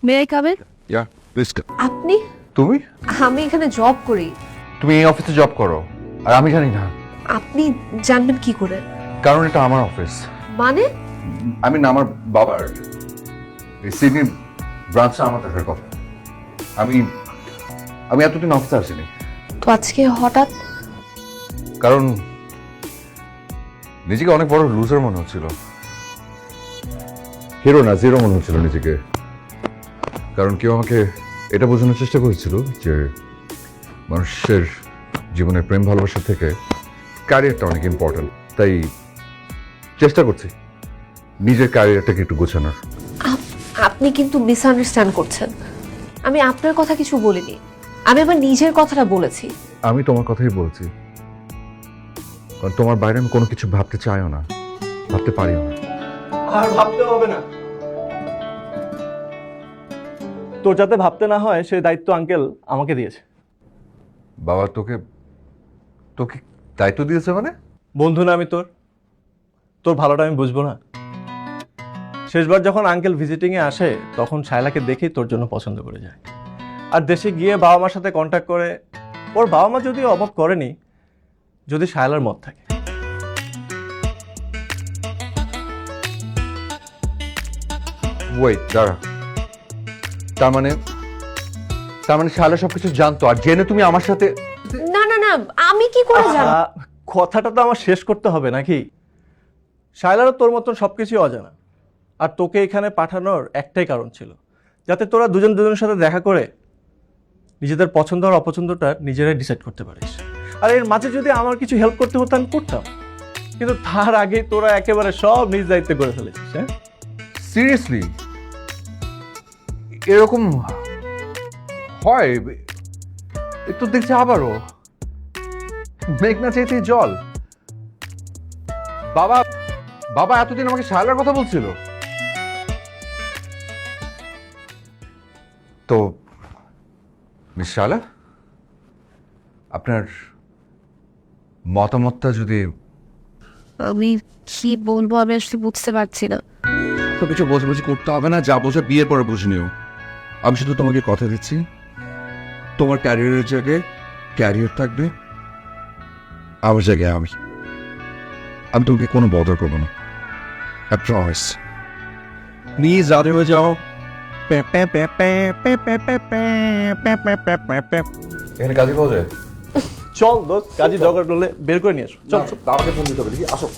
May I come in? Yeah please. আপনি? তুমি আমি এখানে জব করি। তুমি এই অফিসে জব করো আর আমি জানি না? আপনি জানবেন কি করে? কারণ এটা আমার অফিস। মানে? আমি না, আমার বাবার এই সিডনি ব্রাঞ্চটা আমার দেখার কথা। আমি আমি এতদিন অফিসে আসিনি। তো আজকে হঠাৎ? কারণ নিজেকে অনেক বড় লুজার মনে হচ্ছিল, হিরো না জিরো মনে হচ্ছিল নিজেকে। কারণ কেউ আমাকে এটা বোঝানোর চেষ্টা করেছিল যে মানুষের জীবনে প্রেম ভালোবাসা থেকে ক্যারিয়ারটা অনেক ইম্পর্টেন্ট। তাই চেষ্টা করছি নিজের ক্যারিয়ারটাকে একটু গোছানোর। আপনি কিন্তু মিসআন্ডারস্ট্যান্ড করছেন। আমি আপনার কথা কিছু বলিনি, আমি আমার নিজের কথাটা বলেছি। আমি তোমার কথাই বলছি, কারণ তোমার বাইরে আমি কোনো কিছু ভাবতে চাইও না, ভাবতে পারিও না। আর ভাবতে হবে না। তোর যাতে ভাবতে না হয় সেই দায়িত্ব আঙ্কেল আমাকে দিয়েছে। বাবা তোকে তোকে দায়িত্ব দিয়েছে মানে? বন্ধু না আমি তোর, তোর ভালোটা আমি বুঝবো না? শেষবার যখন আঙ্কেল ভিজিটিংয়ে আসে তখন শায়লাকে দেখেই তোর জন্য পছন্দ করে যায়। আর দেশে গিয়ে বাবা মার সাথে কন্ট্যাক্ট করে, ওর বাবা মা যদিও অভাব করেনি যদি শায়লার মত থাকে। ওয়েট দাঁড়া, তার মানে শালা সবকিছু জানতো আর জেনে তুমি আমার সাথে? না না না, আমি কি করে জানব? কথাটা তো আমার শেষ করতে হবে নাকি? শায়লারও তোর মতন সবকিছু অজানা, আর তোকে এখানে পাঠানোর একটাই কারণ ছিল, যাতে তোরা দুজনের সাথে দেখা করে নিজেদের পছন্দ আর অপছন্দটা নিজেরাই ডিসাইড করতে পারিস। আর এর মাঝে যদি আমার কিছু হেল্প করতে হতো আমি করতাম, কিন্তু তার আগে তোরা একেবারে সব নিজ দায়িত্বে করে ফেলেছিস। হ্যাঁ সিরিয়াসলি এরকম হয়? একটু দেখছি আবারও মেঘ না চাইতে জল। বাবা বাবা এতদিন আমাকে শায়লার কথা বলছিল। তো মিস শায়লা, আপনার মতামতটা যদি? আমি কি বলবো আমি আসলে বুঝতে পারছি না। তো কিছু বোঝাবুঝি করতে হবে না, যা বোঝা বিয়ের পরে বুঝে নিও। আমি শুধু তোমাকে কথা দিচ্ছি, তোমার ক্যারিয়ারের জায়গায় ক্যারিয়ার থাকবে, আমার জায়গায় আমি তোমাকে কোনো বদল করবো না। I promise. প্লিজ রাধে হয়ে যাও। এখানে কাজে পাওয়া যায়? চল দোস্ত, কাজী দরকার হলে বের করে নিয়ে এসো। চল। আমাকে ফোন দিতে হবে, আসো।